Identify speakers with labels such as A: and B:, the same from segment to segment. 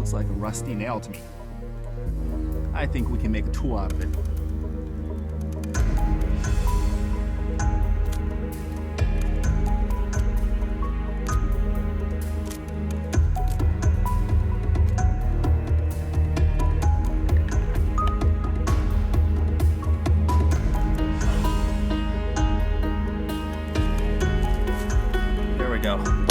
A: looks like a rusty nail to me. I think we can make a tool out of it. There we go.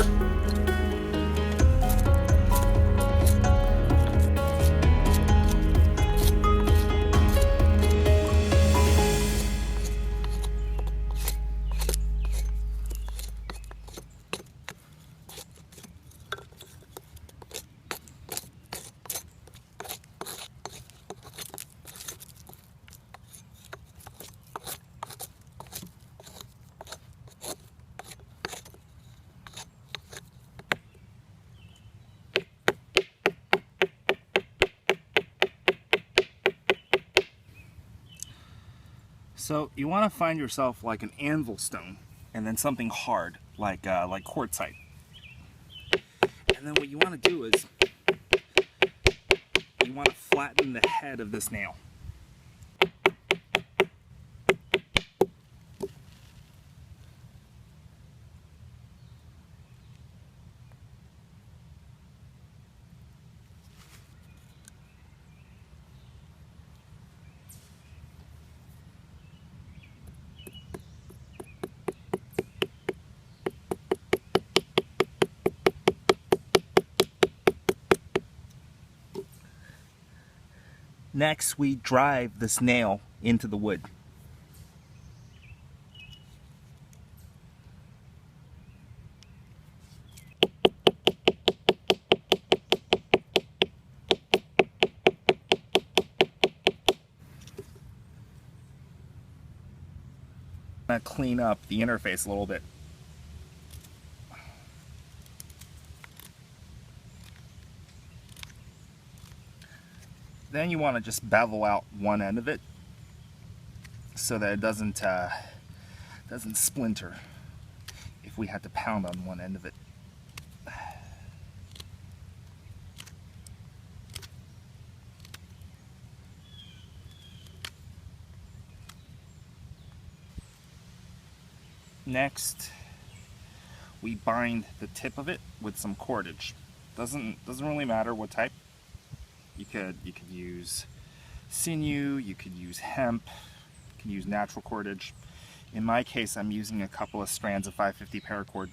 A: So you want to find yourself like an anvil stone, and then something hard like quartzite. And then what you want to do is you want to flatten the head of this nail. Next, we drive this nail into the wood. I'm gonna clean up the interface a little bit. Then you want to just bevel out one end of it so that it doesn't splinter if we had to pound on one end of it. Next, we bind the tip of it with some cordage. Doesn't really matter what type. You could use sinew, you could use hemp, you can use natural cordage. In my case, I'm using a couple of strands of 550 paracord.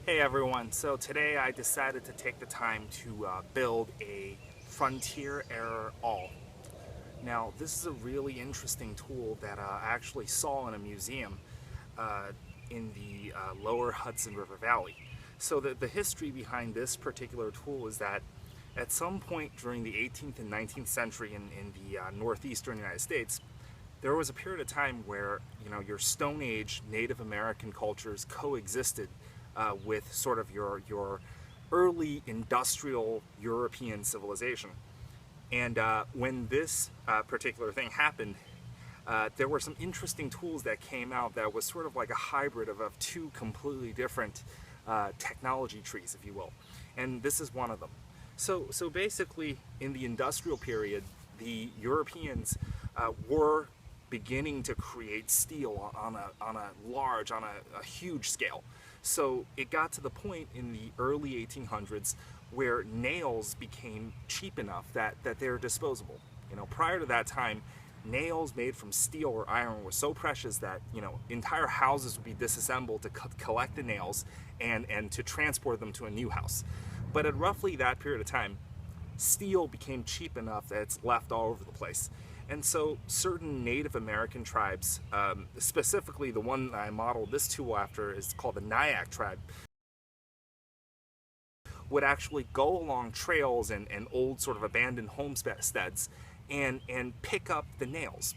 A: Hey everyone, so today I decided to take the time to build a frontier era awl. Now this is a really interesting tool that I actually saw in a museum in the lower Hudson River Valley. So the history behind this particular tool is that at some point during the 18th and 19th century in the northeastern United States, there was a period of time where, you know, your Stone Age Native American cultures coexisted with sort of your early industrial European civilization. And when this particular thing happened, there were some interesting tools that came out that was sort of like a hybrid of two completely different technology trees, if you will. And this is one of them. So basically, in the industrial period, the Europeans were beginning to create steel on a huge scale. So it got to the point in the early 1800s where nails became cheap enough that they're disposable. Prior to that time, nails made from steel or iron were so precious that, entire houses would be disassembled to collect the nails and to transport them to a new house. But at roughly that period of time, steel became cheap enough that it's left all over the place. And so certain Native American tribes, specifically the one I modeled this tool after is called the Nyack tribe, would actually go along trails and old sort of abandoned homesteads and pick up the nails.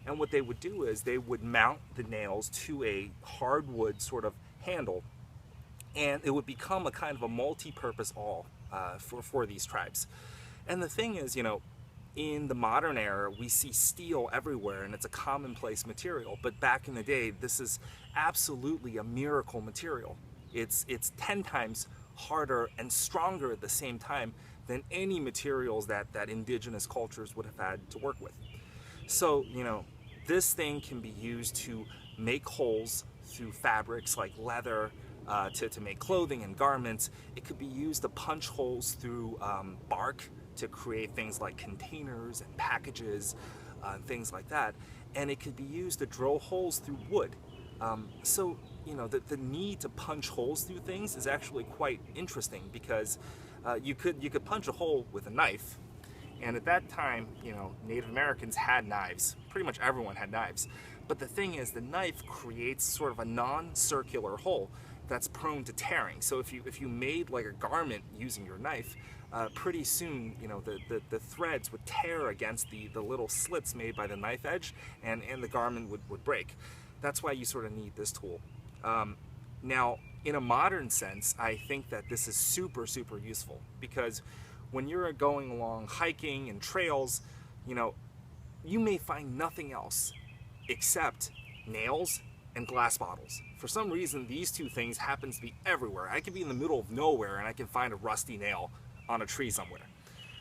A: And what they would do is they would mount the nails to a hardwood sort of handle, and it would become a kind of a multi-purpose awl for these tribes. And the thing is, in the modern era, we see steel everywhere and it's a commonplace material. But back in the day, this is absolutely a miracle material. It's 10 times harder and stronger at the same time than any materials that indigenous cultures would have had to work with. So, this thing can be used to make holes through fabrics like leather, to make clothing and garments. It could be used to punch holes through bark to create things like containers and packages, and things like that. And it could be used to drill holes through wood. So, the need to punch holes through things is actually quite interesting, because you could punch a hole with a knife. And at that time, Native Americans had knives. Pretty much everyone had knives. But the thing is, the knife creates sort of a non-circular hole that's prone to tearing. So if you made like a garment using your knife, pretty soon, the threads would tear against the little slits made by the knife edge, and the garment would break. That's why you sort of need this tool. Now, in a modern sense, I think that this is super, super useful, because when you're going along hiking and trails, you may find nothing else except nails and glass bottles. For some reason, these two things happen to be everywhere. I could be in the middle of nowhere and I can find a rusty nail on a tree somewhere.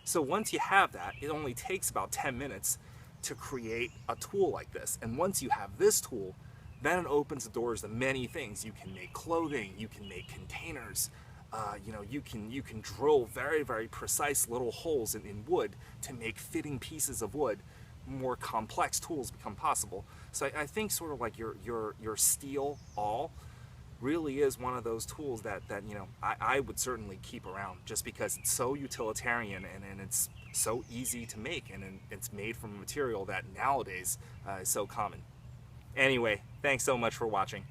A: So once you have that, it only takes about 10 minutes to create a tool like this. And once you have this tool, then it opens the doors to many things. You can make clothing, you can make containers, you can drill very, very precise little holes in wood to make fitting pieces of wood. More complex tools become possible. So I think sort of like your steel awl really is one of those tools that I would certainly keep around, just because it's so utilitarian and it's so easy to make, and it's made from a material that nowadays is so common. Anyway, thanks so much for watching.